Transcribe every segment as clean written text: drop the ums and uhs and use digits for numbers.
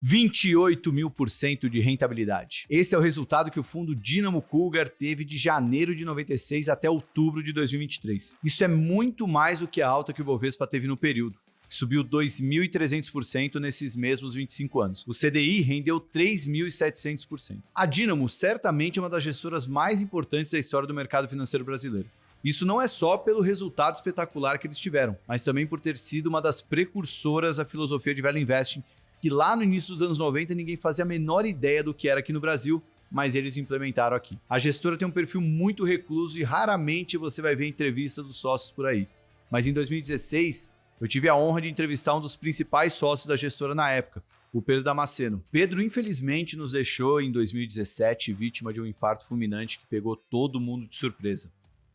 28.000% de rentabilidade. Esse é o resultado que o fundo Dynamo Cougar teve de janeiro de 96 até outubro de 2023. Isso é muito mais do que a alta que o Bovespa teve no período, que subiu 2.300% nesses mesmos 25 anos. O CDI rendeu 3.700%. A Dynamo certamente é uma das gestoras mais importantes da história do mercado financeiro brasileiro. Isso não é só pelo resultado espetacular que eles tiveram, mas também por ter sido uma das precursoras da filosofia de Value Investing, que lá no início dos anos 90 ninguém fazia a menor ideia do que era aqui no Brasil, mas eles implementaram aqui. A gestora tem um perfil muito recluso e raramente você vai ver entrevistas dos sócios por aí. Mas em 2016, eu tive a honra de entrevistar um dos principais sócios da gestora na época, o Pedro Damasceno. Pedro, infelizmente, nos deixou em 2017 vítima de um infarto fulminante que pegou todo mundo de surpresa.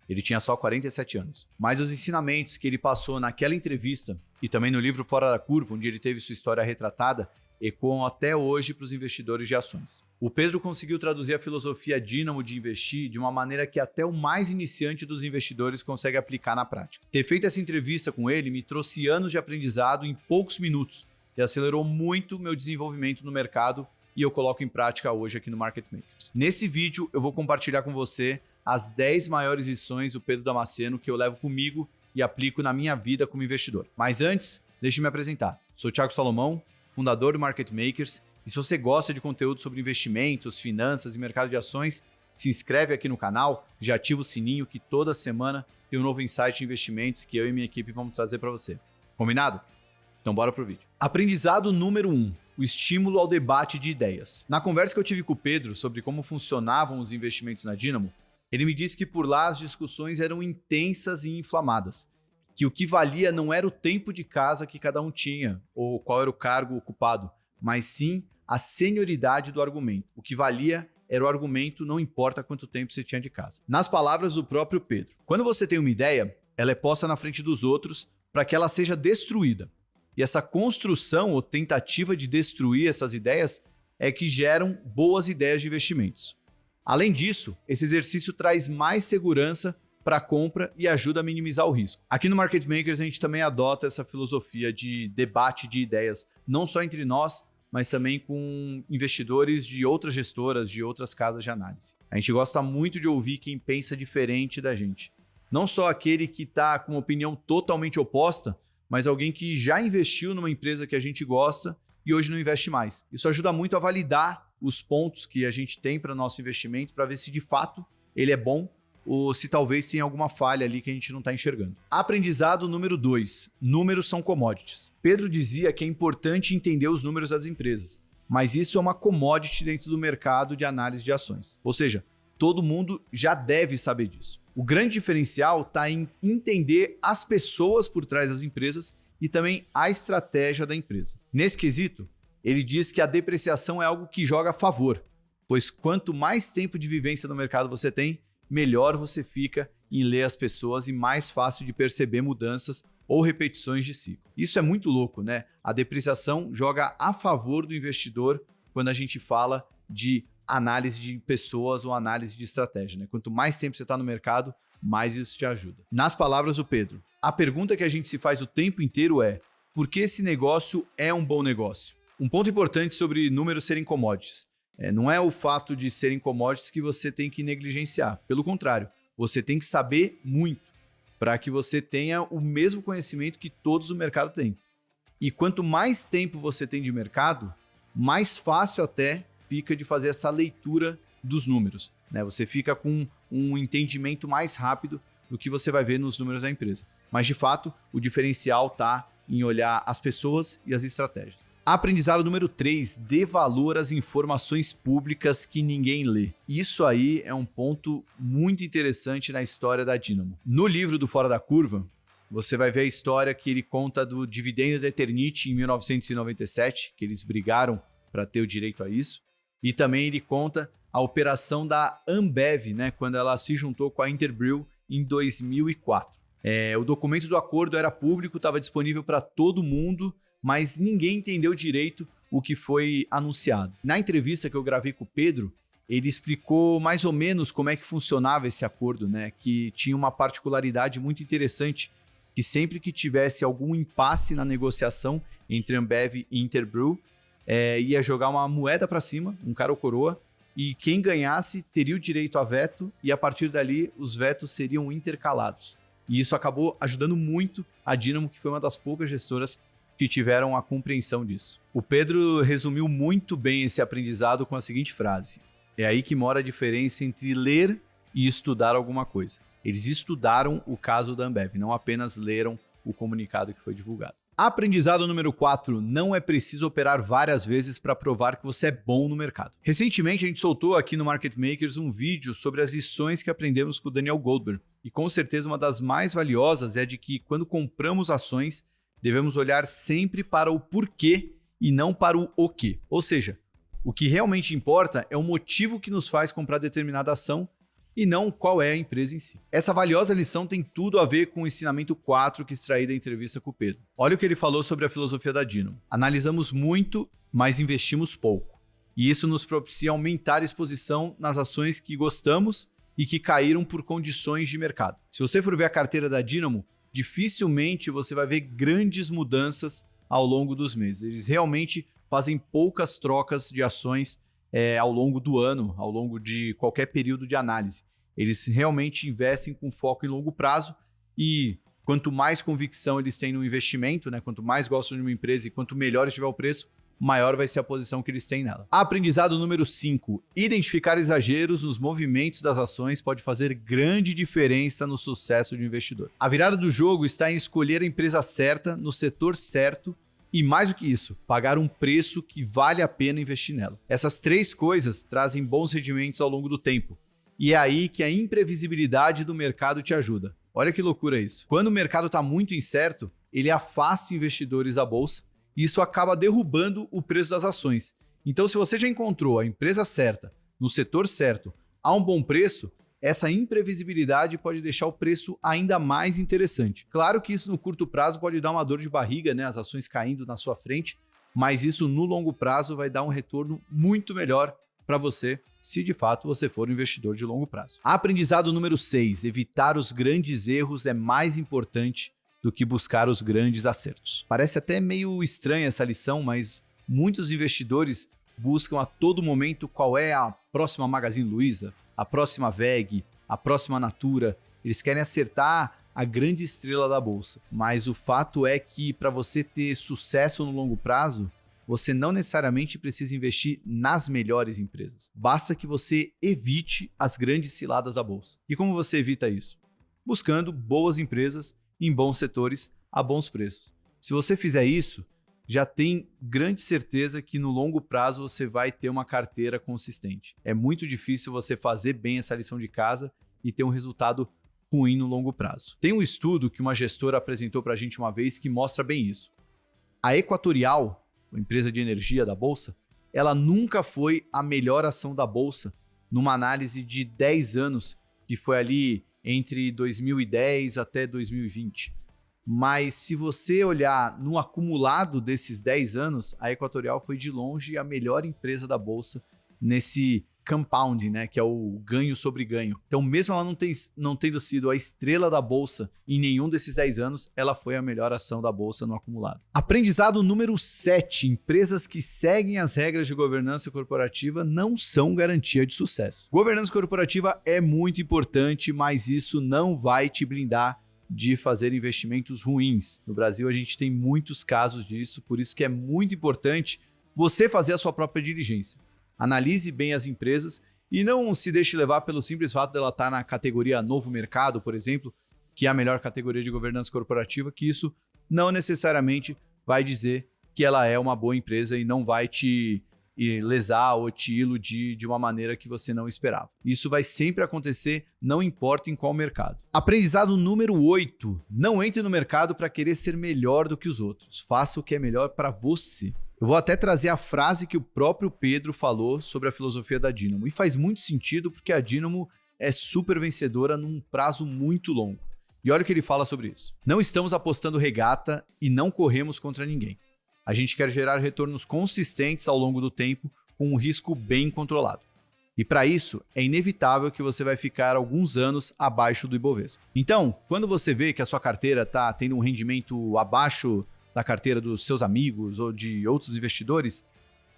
Ele tinha só 47 anos. Mas os ensinamentos que ele passou naquela entrevista e também no livro Fora da Curva, onde ele teve sua história retratada, ecoam até hoje para os investidores de ações. O Pedro conseguiu traduzir a filosofia Dynamo de investir de uma maneira que até o mais iniciante dos investidores consegue aplicar na prática. Ter feito essa entrevista com ele me trouxe anos de aprendizado em poucos minutos e acelerou muito meu desenvolvimento no mercado e eu coloco em prática hoje aqui no Market Makers. Nesse vídeo eu vou compartilhar com você as 10 maiores lições do Pedro Damasceno que eu levo comigo e aplico na minha vida como investidor. Mas antes, deixe eu me apresentar. Sou Thiago Salomão, fundador do Market Makers, e se você gosta de conteúdo sobre investimentos, finanças e mercado de ações, se inscreve aqui no canal, já ativa o sininho que toda semana tem um novo insight de investimentos que eu e minha equipe vamos trazer para você. Combinado? Então bora pro vídeo. Aprendizado número 1. O estímulo ao debate de ideias. Na conversa que eu tive com o Pedro sobre como funcionavam os investimentos na Dynamo, ele me disse que por lá as discussões eram intensas e inflamadas, que o que valia não era o tempo de casa que cada um tinha, ou qual era o cargo ocupado, mas sim a senioridade do argumento. O que valia era o argumento, não importa quanto tempo você tinha de casa. Nas palavras do próprio Pedro, quando você tem uma ideia, ela é posta na frente dos outros para que ela seja destruída. E essa construção ou tentativa de destruir essas ideias é que geram boas ideias de investimentos. Além disso, esse exercício traz mais segurança para a compra e ajuda a minimizar o risco. Aqui no Market Makers a gente também adota essa filosofia de debate de ideias, não só entre nós, mas também com investidores de outras gestoras, de outras casas de análise. A gente gosta muito de ouvir quem pensa diferente da gente. Não só aquele que está com uma opinião totalmente oposta, mas alguém que já investiu numa empresa que a gente gosta e hoje não investe mais. Isso ajuda muito a validar os pontos que a gente tem para nosso investimento, para ver se de fato ele é bom ou se talvez tenha alguma falha ali que a gente não está enxergando. Aprendizado número 2. Números são commodities. Pedro dizia que é importante entender os números das empresas, mas isso é uma commodity dentro do mercado de análise de ações. Ou seja, todo mundo já deve saber disso. O grande diferencial está em entender as pessoas por trás das empresas e também a estratégia da empresa. Nesse quesito, ele diz que a depreciação é algo que joga a favor, pois quanto mais tempo de vivência no mercado você tem, melhor você fica em ler as pessoas e mais fácil de perceber mudanças ou repetições de ciclo. Isso é muito louco, né? A depreciação joga a favor do investidor quando a gente fala de análise de pessoas ou análise de estratégia, né? Quanto mais tempo você está no mercado, mais isso te ajuda. Nas palavras do Pedro, a pergunta que a gente se faz o tempo inteiro é: por que esse negócio é um bom negócio? Um ponto importante sobre números serem commodities. Não é o fato de serem commodities que você tem que negligenciar. Pelo contrário, você tem que saber muito para que você tenha o mesmo conhecimento que todos do mercado têm. E quanto mais tempo você tem de mercado, mais fácil até fica de fazer essa leitura dos números, né? Você fica com um entendimento mais rápido do que você vai ver nos números da empresa. Mas, de fato, o diferencial está em olhar as pessoas e as estratégias. Aprendizado número 3, dê valor às informações públicas que ninguém lê. Isso aí é um ponto muito interessante na história da Dynamo. No livro do Fora da Curva, você vai ver a história que ele conta do dividendo da Eternit em 1997, que eles brigaram para ter o direito a isso. E também ele conta a operação da Ambev, né, quando ela se juntou com a Interbrew em 2004. O documento do acordo era público, estava disponível para todo mundo, mas ninguém entendeu direito o que foi anunciado. Na entrevista que eu gravei com o Pedro, ele explicou mais ou menos como é que funcionava esse acordo, né? Que tinha uma particularidade muito interessante, que sempre que tivesse algum impasse na negociação entre Ambev e Interbrew, ia jogar uma moeda para cima, um cara ou coroa, e quem ganhasse teria o direito a veto, e a partir dali os vetos seriam intercalados. E isso acabou ajudando muito a Dynamo, que foi uma das poucas gestoras que tiveram a compreensão disso. O Pedro resumiu muito bem esse aprendizado com a seguinte frase: é aí que mora a diferença entre ler e estudar alguma coisa. Eles estudaram o caso da Ambev, não apenas leram o comunicado que foi divulgado. Aprendizado número 4, não é preciso operar várias vezes para provar que você é bom no mercado. Recentemente a gente soltou aqui no Market Makers um vídeo sobre as lições que aprendemos com o Daniel Goldberg, e com certeza uma das mais valiosas é de que quando compramos ações, devemos olhar sempre para o porquê e não para o quê. Ou seja, o que realmente importa é o motivo que nos faz comprar determinada ação e não qual é a empresa em si. Essa valiosa lição tem tudo a ver com o ensinamento 4 que extraí da entrevista com o Pedro. Olha o que ele falou sobre a filosofia da Dynamo. Analisamos muito, mas investimos pouco. E isso nos propicia aumentar a exposição nas ações que gostamos e que caíram por condições de mercado. Se você for ver a carteira da Dynamo, dificilmente você vai ver grandes mudanças ao longo dos meses. Eles realmente fazem poucas trocas de ações ao longo do ano, ao longo de qualquer período de análise. Eles realmente investem com foco em longo prazo e quanto mais convicção eles têm no investimento, quanto mais gostam de uma empresa e quanto melhor estiver o preço, maior vai ser a posição que eles têm nela. Aprendizado número 5. Identificar exageros nos movimentos das ações pode fazer grande diferença no sucesso de um investidor. A virada do jogo está em escolher a empresa certa, no setor certo, e mais do que isso, pagar um preço que vale a pena investir nela. Essas 3 coisas trazem bons rendimentos ao longo do tempo. E é aí que a imprevisibilidade do mercado te ajuda. Olha que loucura isso. Quando o mercado está muito incerto, ele afasta investidores da bolsa e isso acaba derrubando o preço das ações. Então, se você já encontrou a empresa certa, no setor certo, a um bom preço, essa imprevisibilidade pode deixar o preço ainda mais interessante. Claro que isso no curto prazo pode dar uma dor de barriga, as ações caindo na sua frente, mas isso no longo prazo vai dar um retorno muito melhor para você, se de fato você for um investidor de longo prazo. Aprendizado número 6. Evitar os grandes erros é mais importante do que buscar os grandes acertos. Parece até meio estranha essa lição, mas muitos investidores buscam a todo momento qual é a próxima Magazine Luiza, a próxima VEG, a próxima Natura. Eles querem acertar a grande estrela da bolsa. Mas o fato é que para você ter sucesso no longo prazo, você não necessariamente precisa investir nas melhores empresas. Basta que você evite as grandes ciladas da bolsa. E como você evita isso? Buscando boas empresas em bons setores a bons preços. Se você fizer isso, já tem grande certeza que no longo prazo você vai ter uma carteira consistente. É muito difícil você fazer bem essa lição de casa e ter um resultado ruim no longo prazo. Tem um estudo que uma gestora apresentou para a gente uma vez que mostra bem isso. A Equatorial, a empresa de energia da bolsa, ela nunca foi a melhor ação da bolsa numa análise de 10 anos, que foi ali entre 2010 até 2020. Mas se você olhar no acumulado desses 10 anos, a Equatorial foi de longe a melhor empresa da bolsa nesse compounding, que é o ganho sobre ganho. Então, mesmo ela não tendo sido a estrela da bolsa em nenhum desses 10 anos, ela foi a melhor ação da bolsa no acumulado. Aprendizado número 7. Empresas que seguem as regras de governança corporativa não são garantia de sucesso. Governança corporativa é muito importante, mas isso não vai te blindar de fazer investimentos ruins. No Brasil, a gente tem muitos casos disso, por isso que é muito importante você fazer a sua própria diligência. Analise bem as empresas e não se deixe levar pelo simples fato dela estar na categoria novo mercado, por exemplo, que é a melhor categoria de governança corporativa, que isso não necessariamente vai dizer que ela é uma boa empresa e não vai te lesar ou te iludir de uma maneira que você não esperava. Isso vai sempre acontecer, não importa em qual mercado. Aprendizado número 8. Não entre no mercado para querer ser melhor do que os outros. Faça o que é melhor para você. Eu vou até trazer a frase que o próprio Pedro falou sobre a filosofia da Dynamo. E faz muito sentido porque a Dynamo é super vencedora num prazo muito longo. E olha o que ele fala sobre isso. Não estamos apostando regata e não corremos contra ninguém. A gente quer gerar retornos consistentes ao longo do tempo com um risco bem controlado. E para isso, é inevitável que você vai ficar alguns anos abaixo do Ibovespa. Então, quando você vê que a sua carteira está tendo um rendimento abaixo da carteira dos seus amigos ou de outros investidores,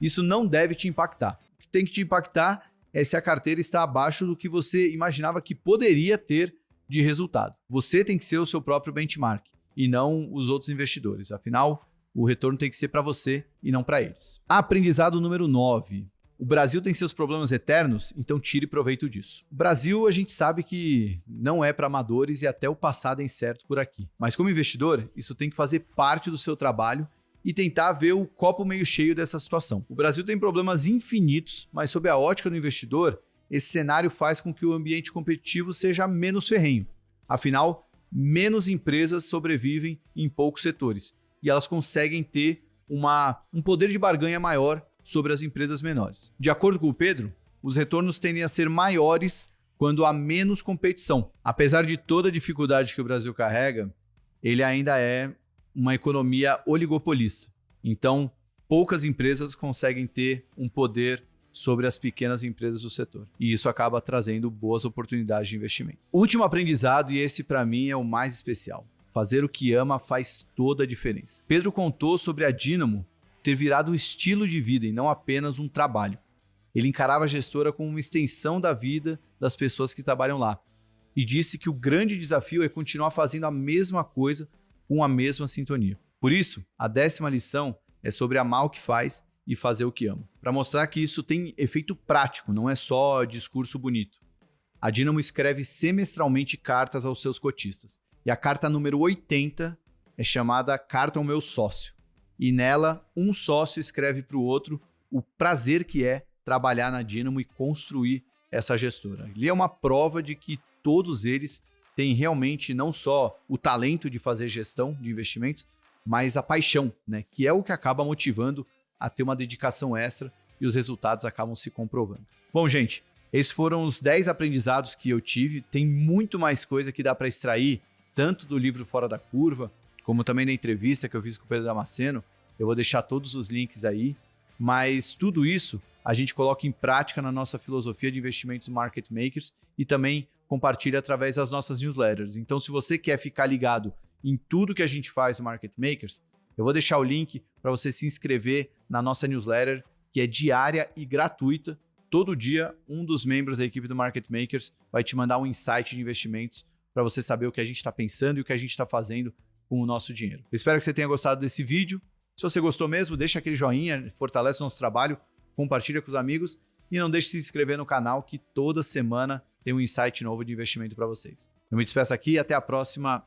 Isso não deve te impactar. O que tem que te impactar é se a carteira está abaixo do que você imaginava que poderia ter de resultado. Você tem que ser o seu próprio benchmark e não os outros investidores. Afinal, o retorno tem que ser para você e não para eles. Aprendizado número 9. O Brasil tem seus problemas eternos, então tire proveito disso. O Brasil, a gente sabe que não é para amadores e até o passado é incerto por aqui. Mas como investidor, isso tem que fazer parte do seu trabalho e tentar ver o copo meio cheio dessa situação. O Brasil tem problemas infinitos, mas sob a ótica do investidor, esse cenário faz com que o ambiente competitivo seja menos ferrenho. Afinal, menos empresas sobrevivem em poucos setores e elas conseguem ter um poder de barganha maior sobre as empresas menores. De acordo com o Pedro, os retornos tendem a ser maiores quando há menos competição. Apesar de toda a dificuldade que o Brasil carrega, ele ainda é uma economia oligopolista. Então, poucas empresas conseguem ter um poder sobre as pequenas empresas do setor. E isso acaba trazendo boas oportunidades de investimento. Último aprendizado, e esse para mim é o mais especial. Fazer o que ama faz toda a diferença. Pedro contou sobre a Dynamo ter virado um estilo de vida e não apenas um trabalho. Ele encarava a gestora como uma extensão da vida das pessoas que trabalham lá. E disse que o grande desafio é continuar fazendo a mesma coisa com a mesma sintonia. Por isso, a 10ª lição é sobre amar o que faz e fazer o que ama. Para mostrar que isso tem efeito prático, não é só discurso bonito. A Dynamo escreve semestralmente cartas aos seus cotistas. E a carta número 80 é chamada Carta ao Meu Sócio. E nela, um sócio escreve para o outro o prazer que é trabalhar na Dynamo e construir essa gestora. Ali é uma prova de que todos eles têm realmente não só o talento de fazer gestão de investimentos, mas a paixão, né? Que é o que acaba motivando a ter uma dedicação extra e os resultados acabam se comprovando. Bom, gente, esses foram os 10 aprendizados que eu tive. Tem muito mais coisa que dá para extrair, tanto do livro Fora da Curva, como também na entrevista que eu fiz com o Pedro Damasceno. Eu vou deixar todos os links aí, mas tudo isso a gente coloca em prática na nossa filosofia de investimentos Market Makers e também compartilha através das nossas newsletters. Então, se você quer ficar ligado em tudo que a gente faz no Market Makers, eu vou deixar o link para você se inscrever na nossa newsletter, que é diária e gratuita. Todo dia, um dos membros da equipe do Market Makers vai te mandar um insight de investimentos para você saber o que a gente está pensando e o que a gente está fazendo com o nosso dinheiro. Eu espero que você tenha gostado desse vídeo. Se você gostou mesmo, deixa aquele joinha, fortalece o nosso trabalho, compartilha com os amigos e não deixe de se inscrever no canal que toda semana tem um insight novo de investimento para vocês. Eu me despeço aqui e até a próxima.